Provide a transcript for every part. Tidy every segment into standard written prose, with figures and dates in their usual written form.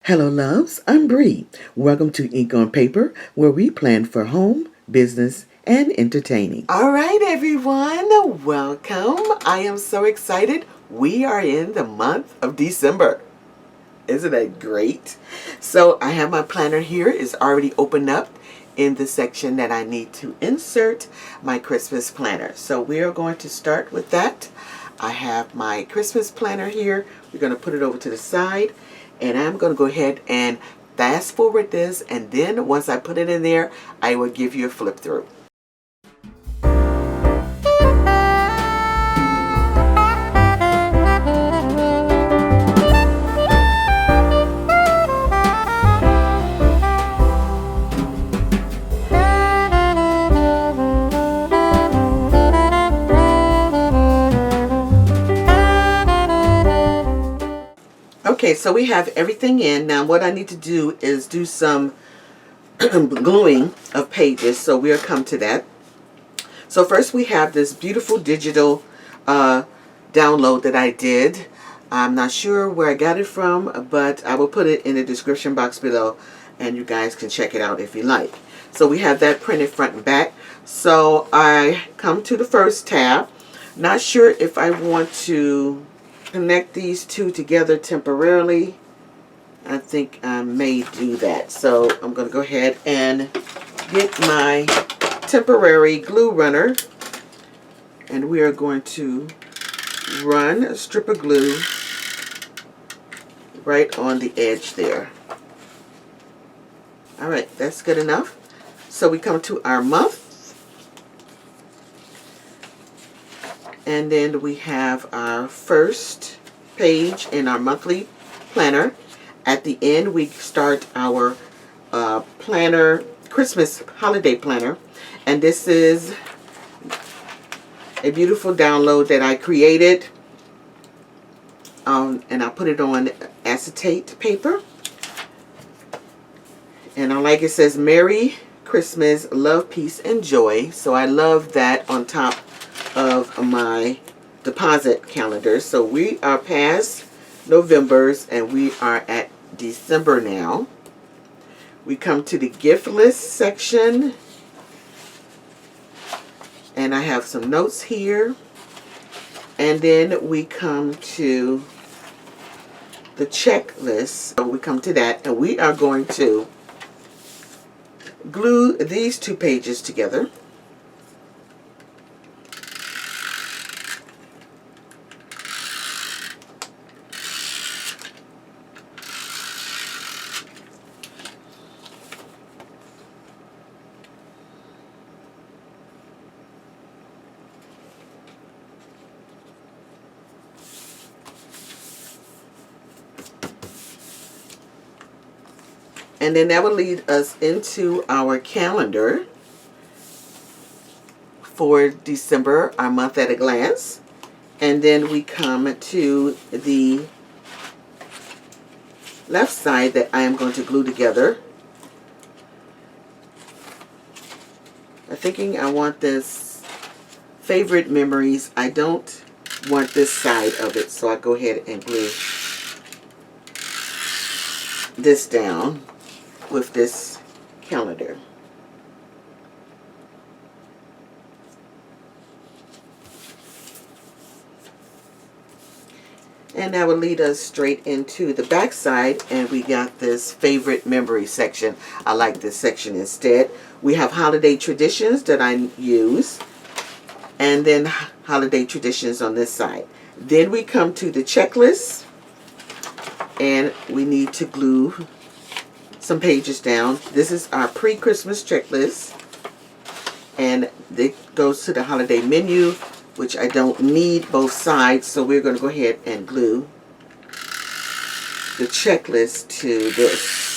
Hello, loves. I'm Bree. Welcome to Ink on Paper, where we plan for home, business, and entertaining. All right, everyone. Welcome. I am so excited. We are in the month of December. Isn't that great? So I have my planner here. It's already opened up in the section that I need to insert my Christmas planner. So we are going to start with that. I have my Christmas planner here. We're going to put it over to the side. And I'm going to go ahead and fast forward this, and then once I put it in there, I will give you a flip through. Okay, so we have everything in. Now what I need to do is do some gluing of pages, so we'll come to that. So first we have this beautiful digital download that I did. I'm not sure where I got it from, but I will put it in the description box below and you guys can check it out if you like. So we have that printed front and back. So I come to the first tab. Not sure if I want to connect these two together temporarily. I think I may do that. So I'm going to go ahead and get my temporary glue runner, and we are going to run a strip of glue right on the edge there. Alright, that's good enough. So we come to our month, and then we have our first page in our monthly planner. At the end, we start our planner, Christmas holiday planner. And this is a beautiful download that I created. And I put it on acetate paper. And I like it says, Merry Christmas, love, peace, and joy. So I love that on top of my deposit calendar. So we are past November's and we are at December now. We come to the gift list section, and I have some notes here. And then we come to the checklist. So we come to that, and we are going to glue these two pages together. And then that will lead us into our calendar for December, our month at a glance. And then we come to the left side that I am going to glue together. I'm thinking I want this favorite memories. I don't want this side of it, so I go ahead and glue this down with this calendar. And that will lead us straight into the back side, and we got this favorite memory section. I like this section instead. We have holiday traditions that I use, and then holiday traditions on this side. Then we come to the checklist, and we need to glue some pages down. This is our pre-Christmas checklist, and it goes to the holiday menu, which I don't need both sides, so we're going to go ahead and glue the checklist to this.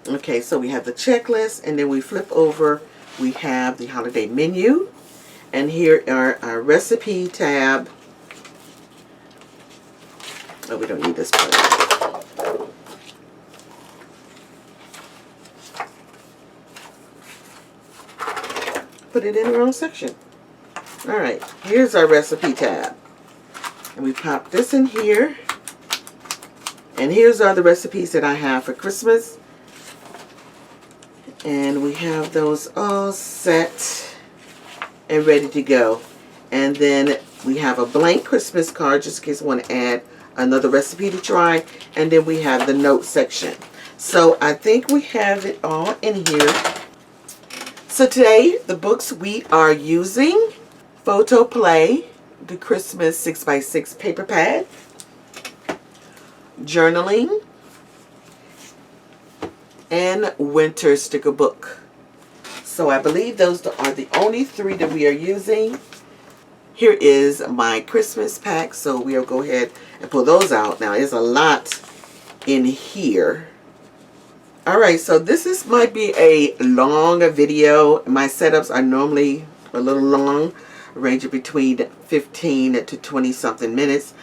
Okay, so we have the checklist, and then we flip over, we have the holiday menu, and here are our recipe tab, Oh, we don't need this part. Put it in the wrong section. Alright, here's our recipe tab. And we pop this in here. And here's all the recipes that I have for Christmas. And we have those all set and ready to go. And then we have a blank Christmas card just in case I want to add another recipe to try. And then we have the note section. So I think we have it all in here. So today, the books we are using: Photo Play, the Christmas 6x6 paper pad, Journaling, and Winter Sticker Book. So I believe those are the only three that we are using. Here is my Christmas pack, so we'll go ahead and pull those out. Now, there's a lot in here. Alright, so might be a long video. My setups are normally a little long, ranging between 15 to 20 something minutes.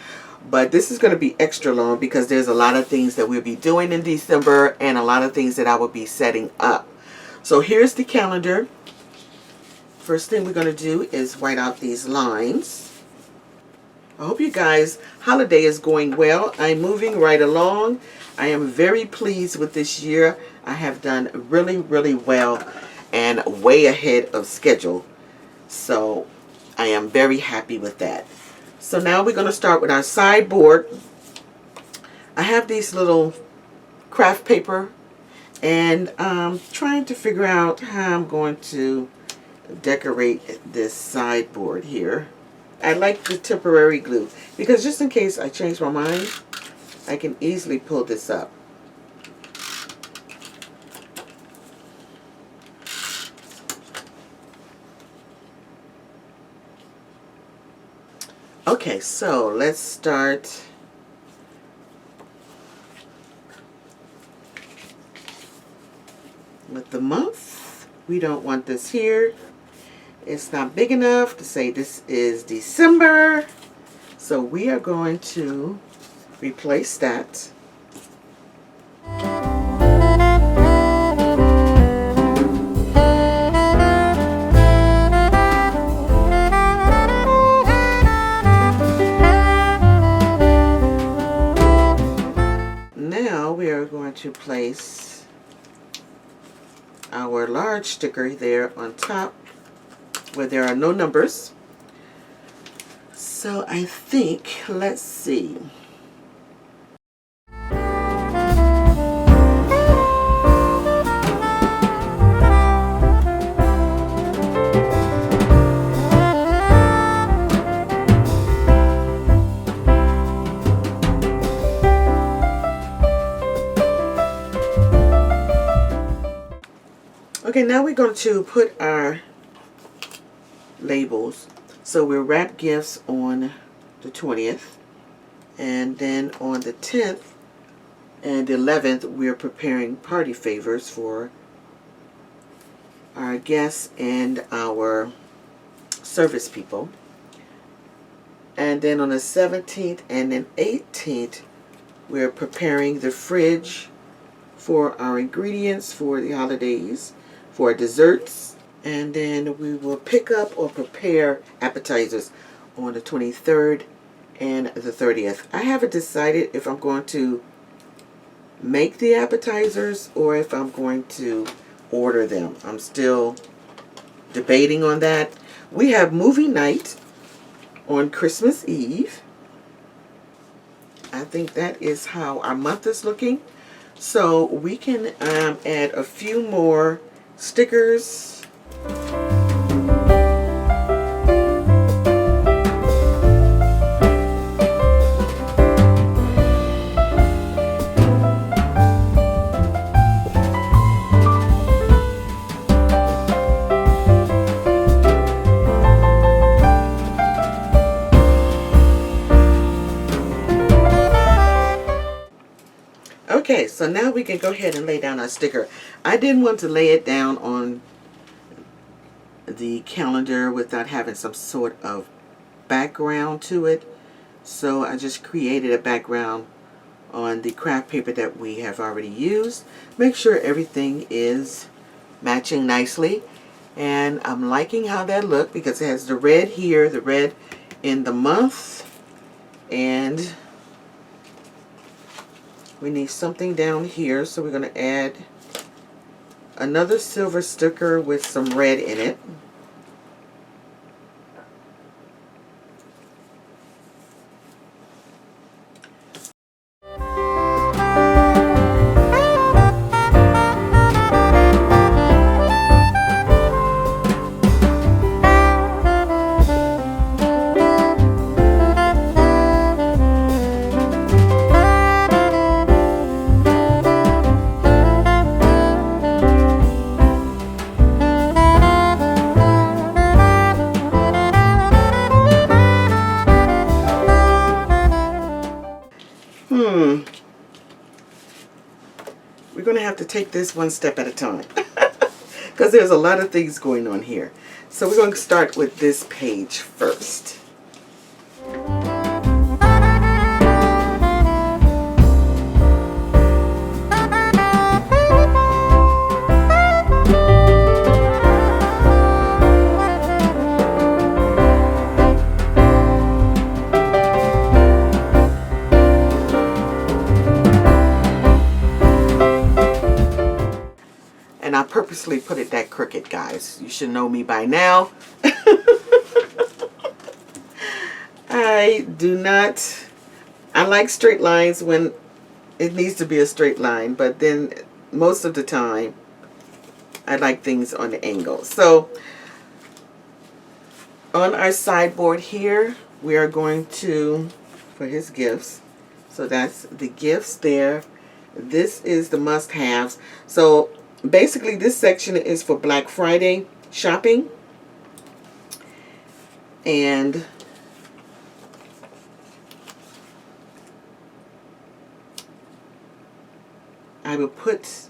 But this is going to be extra long because there's a lot of things that we'll be doing in December and a lot of things that I will be setting up. So here's the calendar. First thing we're going to do is write out these lines. I hope you guys' holiday is going well. I'm moving right along. I am very pleased with this year. I have done really, really well and way ahead of schedule. So I am very happy with that. So now we're going to start with our sideboard. I have these little craft paper and I'm trying to figure out how I'm going to decorate this sideboard here. I like the temporary glue because just in case I change my mind, I can easily pull this up. Okay, so let's start with the month. We don't want this here. It's not big enough to say this is December. So we are going to replace that. Now we are going to place our large sticker there on top where there are no numbers. So I think, let's see. Okay, now we're going to put our labels. So we'll wrap gifts on the 20th, and then on the 10th and 11th we're preparing party favors for our guests and our service people. And then on the 17th and then 18th we're preparing the fridge for our ingredients for the holidays, for desserts. And then we will pick up or prepare appetizers on the 23rd and the 30th. I haven't decided if I'm going to make the appetizers or if I'm going to order them. I'm still debating on that. We have movie night on Christmas Eve. I think that is how our month is looking. So we can add a few more stickers. Okay, so now we can go ahead and lay down our sticker. I didn't want to lay it down on the calendar without having some sort of background to it. So I just created a background on the craft paper that we have already used. Make sure everything is matching nicely. And I'm liking how that looked because it has the red here, the red in the month. And we need something down here, so we're going to add another silver sticker with some red in it. We're going to have to take this one step at a time because there's a lot of things going on here. So we're going to start with this page first. And I purposely put it that crooked, guys. You should know me by now. I like straight lines when it needs to be a straight line, but then most of the time I like things on the angle. So on our sideboard here, we are going to, for his gifts, so that's the gifts there. This is the must-haves. So basically this section is for Black Friday shopping. And I will put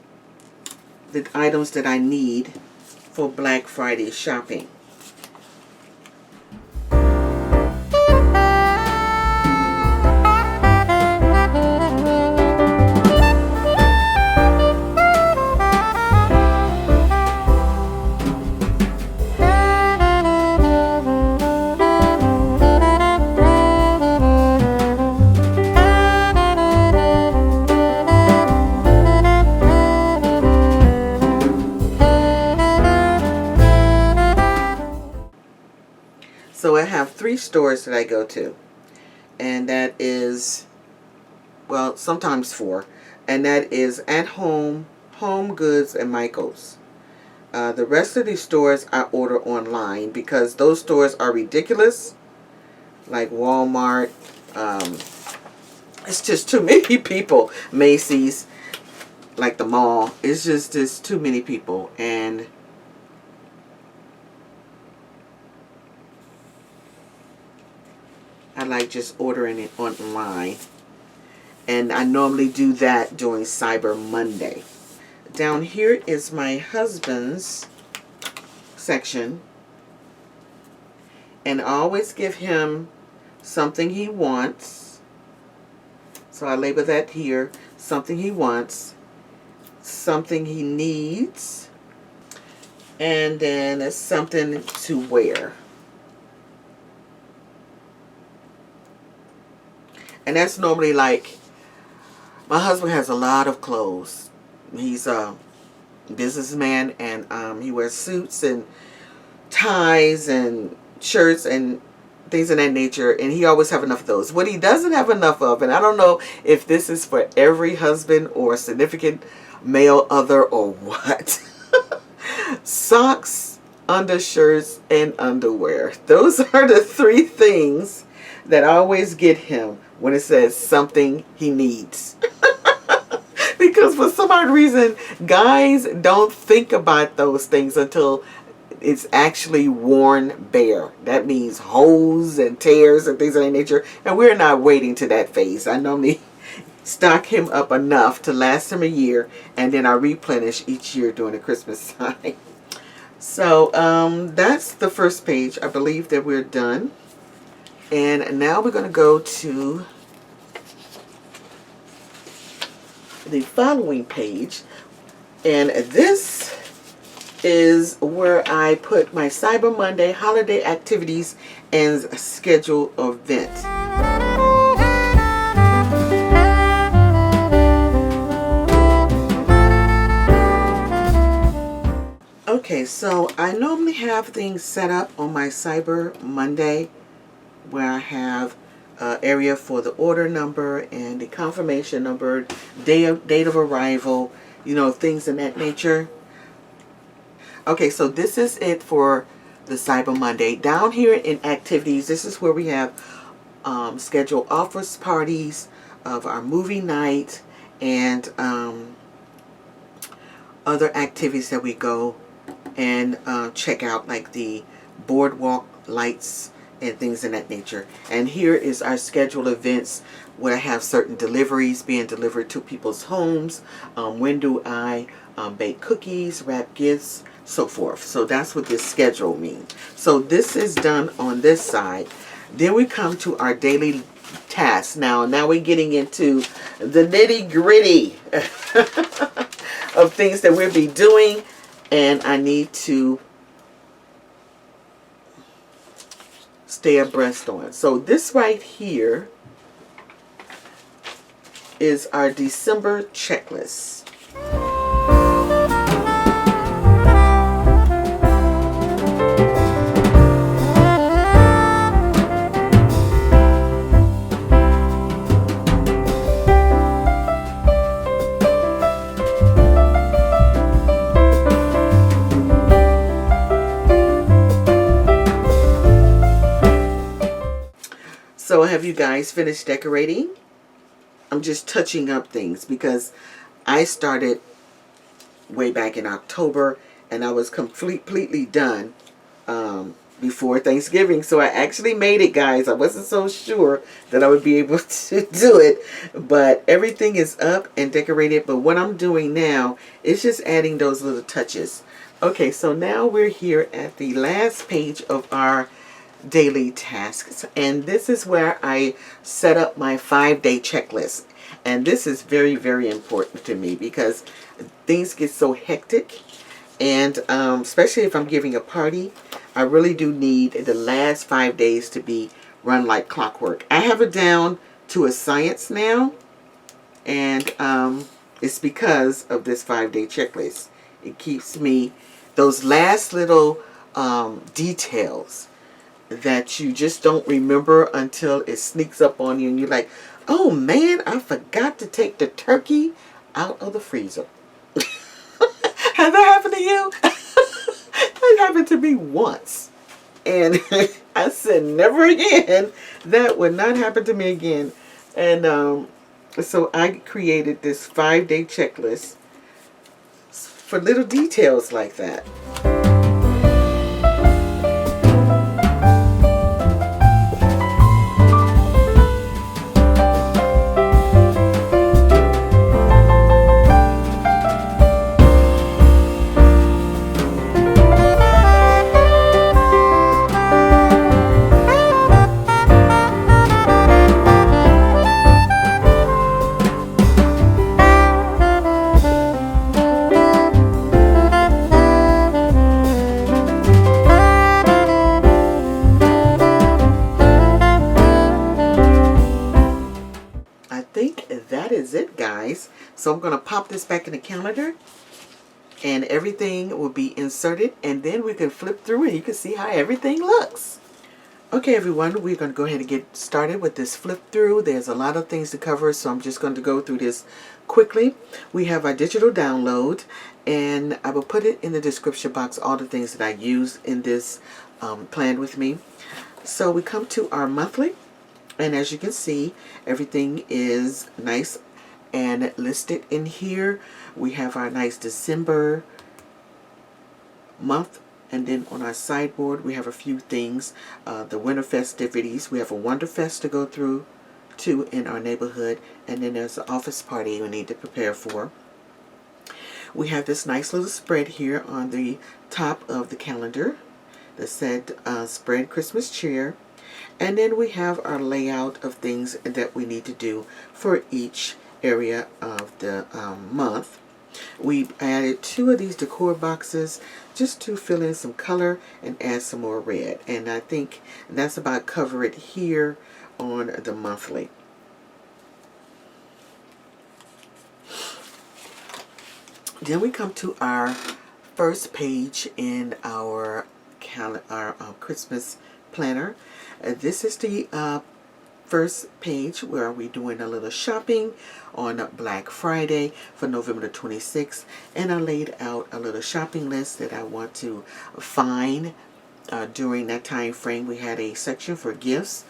the items that I need for Black Friday shopping. So I have 3 stores that I go to, and that is, well, sometimes 4, and that is At Home, Home Goods, and Michael's. The rest of these stores I order online because those stores are ridiculous, like Walmart. It's just too many people. Macy's, like the mall, it's just too many people, and I like just ordering it online. And I normally do that during Cyber Monday. Down here is my husband's section. And I always give him something he wants. So I label that here. Something he wants. Something he needs. And then something to wear. And that's normally like, my husband has a lot of clothes. He's a businessman, and he wears suits and ties and shirts and things of that nature, and he always have enough of those. What he doesn't have enough of, and I don't know if this is for every husband or significant male other or what, socks, undershirts, and underwear. Those are the 3 things that I always get him when it says something he needs. Because for some odd reason, guys don't think about those things until it's actually worn bare. That means holes and tears and things of that nature. And we're not waiting to that phase. I normally stock him up enough to last him a year, and then I replenish each year during the Christmas time. So that's the first page. I believe that we're done. And now we're going to go to the following page, and this is where I put my Cyber Monday holiday activities and schedule event. Okay, so I normally have things set up on my Cyber Monday where I have area for the order number and the confirmation number, date of arrival, you know, things in that nature. Okay, so this is it for the Cyber Monday. Down here in activities, this is where we have scheduled office parties of our movie night and other activities that we go and check out, like the boardwalk lights and things in that nature. And here is our scheduled events where I have certain deliveries being delivered to people's homes. When do I bake cookies, wrap gifts, so forth. So that's what this schedule means. So this is done on this side. Then we come to our daily tasks. Now we're getting into the nitty gritty of things that we'll be doing, and I need to stay abreast on. So this right here is our December checklist. So have you guys finished decorating? I'm just touching up things because I started way back in October and I was completely done before Thanksgiving. So I actually made it, guys. I wasn't so sure that I would be able to do it, but everything is up and decorated. But what I'm doing now is just adding those little touches. Okay, so now we're here at the last page of our daily tasks, and this is where I set up my 5-day checklist. And this is very important to me because things get so hectic, and especially if I'm giving a party, I really do need the last 5 days to be run like clockwork. I have it down to a science now, and it's because of this 5-day checklist. It keeps me those last little details that you just don't remember until it sneaks up on you and you're like, oh man, I forgot to take the turkey out of the freezer. Has that happened to you? That happened to me once, and I said never again. That would not happen to me again. And so I created this 5-day checklist for little details like that. So I'm going to pop this back in the calendar and everything will be inserted, and then we can flip through and you can see how everything looks. Okay everyone, we're going to go ahead and get started with this flip through. There's a lot of things to cover, so I'm just going to go through this quickly. We have our digital download, and I will put it in the description box, all the things that I use in this plan with me. So we come to our monthly, and as you can see, everything is nice and listed in here. We have our nice December month, and then on our sideboard we have a few things. The winter festivities, we have a Wonderfest to go through to in our neighborhood, and then there's an office party we need to prepare for. We have this nice little spread here on the top of the calendar that said spread Christmas cheer. And then we have our layout of things that we need to do for each area of the month. We added 2 of these decor boxes just to fill in some color and add some more red. And I think that's about cover it here on the monthly. Then we come to our first page in our Christmas planner. This is the first page where we're doing a little shopping on Black Friday for November the 26th, and I laid out a little shopping list that I want to find during that time frame. We had a section for gifts,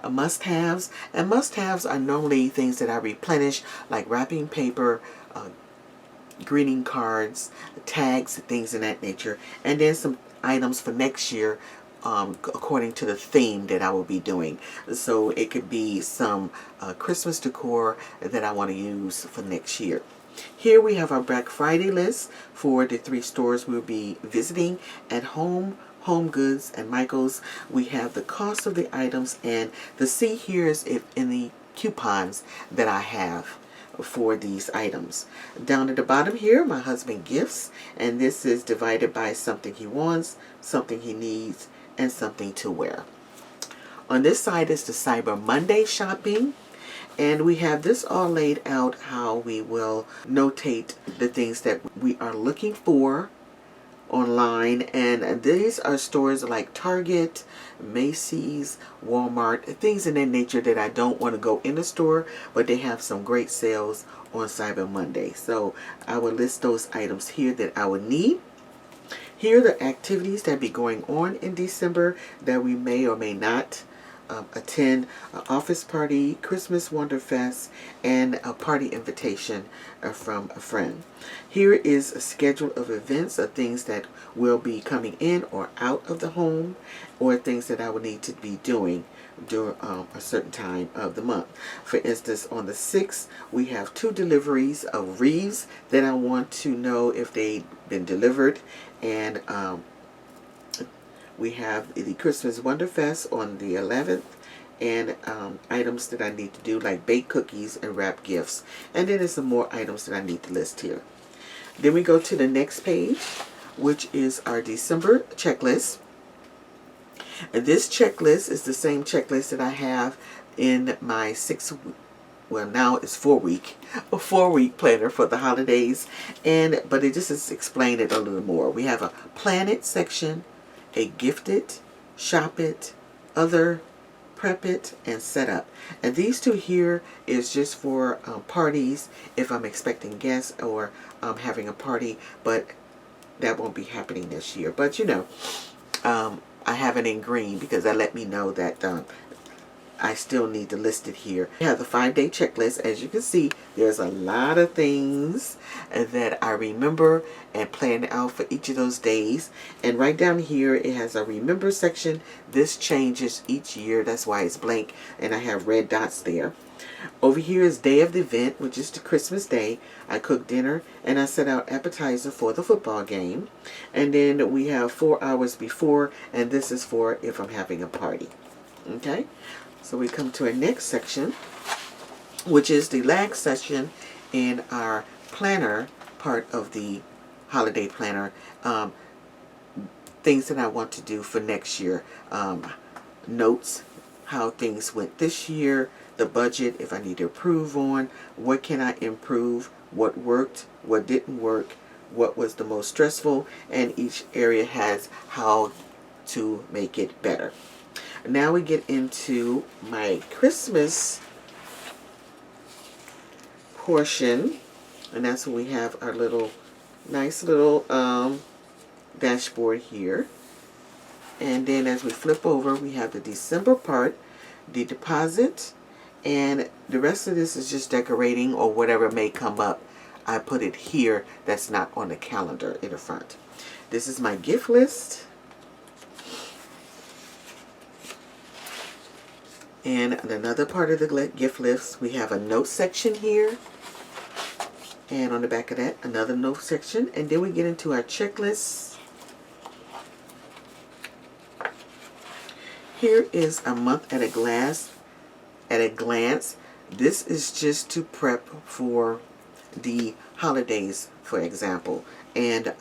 must-haves, and must-haves are normally things that I replenish, like wrapping paper, greeting cards, tags, things of that nature, and then some items for next year according to the theme that I will be doing. So it could be some Christmas decor that I want to use for next year. Here we have our Black Friday list for the 3 stores we'll be visiting at Home Goods, and Michael's. We have the cost of the items, and the C here is in the coupons that I have for these items. Down at the bottom here, my husband gifts, and this is divided by something he wants, something he needs, and something to wear. On this side is the Cyber Monday shopping, and we have this all laid out how we will notate the things that we are looking for online, and these are stores like Target, Macy's, Walmart, things in that nature that I don't want to go in the store, but they have some great sales on Cyber Monday. So I will list those items here that I would need. Here are the activities that be going on in December that we may or may not attend: an office party, Christmas Wonderfest, and a party invitation from a friend. Here is a schedule of events of things that will be coming in or out of the home, or things that I will need to be doing during a certain time of the month. For instance, on the 6th, we have 2 deliveries of wreaths that I want to know if they've been delivered, and we have the Christmas Wonderfest on the 11th, and items that I need to do like bake cookies and wrap gifts. And then there's some more items that I need to list here. Then we go to the next page, which is our December checklist. And this checklist is the same checklist that I have in my 4-week planner for the holidays. But it just is explained it a little more. We have a plan it section, a gift it, shop it, other, prep it, and set up. And these 2 here is just for parties, if I'm expecting guests or having a party, but that won't be happening this year. But you know, I have it in green because that let me know that I still need to list it here. We have the 5-day checklist. As you can see, there's a lot of things that I remember and plan out for each of those days. And right down here, it has a remember section. This changes each year. That's why it's blank, and I have red dots there. Over here is day of the event, which is the Christmas day. I cook dinner and I set out appetizer for the football game. And then we have 4 hours before, and this is for if I'm having a party. Okay? So we come to our next section, which is the last section in our planner part of the holiday planner. Things that I want to do for next year. Notes, how things went this year, the budget, if I need to improve on, what can I improve, what worked, what didn't work, what was the most stressful, and each area has how to make it better. Now we get into my Christmas portion, and that's when we have our little nice little dashboard here. And then as we flip over, we have the December part, the deposit, and the rest of this is just decorating or whatever may come up. I put it here that's not on the calendar in the front. This is my gift list. And another part of the gift list, we have a note section here. And on the back of that, another note section. And then we get into our checklists. Here is a month at a glance. This is just to prep for the holidays, for example. And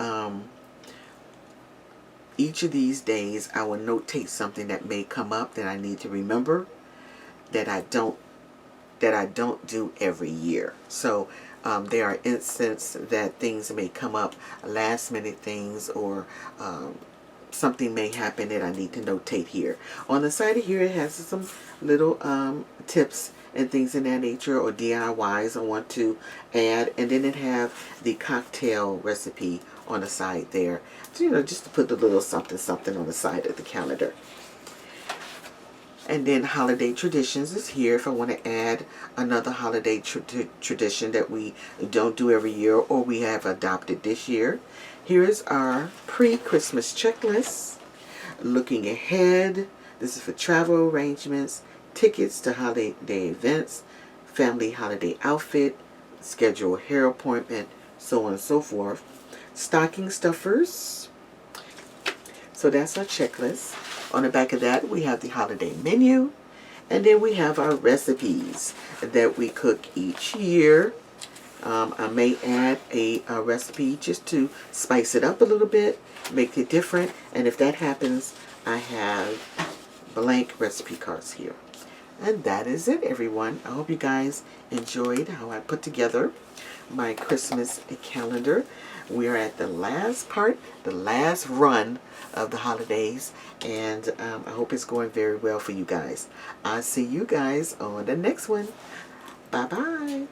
each of these days I will notate something that may come up that I need to remember that I don't do every year. So there are instances that things may come up, last minute things, or something may happen that I need to notate here. On the side of here, it has some little tips and things in that nature, or DIYs I want to add. And then it have the cocktail recipe on the side there. So, you know, just to put a little something something on the side of the calendar. And then holiday traditions is here if I want to add another holiday tradition that we don't do every year or we have adopted this year. Here's our pre-Christmas checklist. Looking ahead, this is for travel arrangements, tickets to holiday events, family holiday outfit, schedule hair appointment, so on and so forth. Stocking stuffers. So that's our checklist. On the back of that, we have the holiday menu, and then we have our recipes that we cook each year. I may add a recipe just to spice it up a little bit, make it different, and if that happens, I have blank recipe cards here. And that is it, everyone. I hope you guys enjoyed how I put together my Christmas calendar. We are at the last part, the last run of the holidays, and I hope it's going very well for you guys. I'll see you guys on the next one. Bye-bye.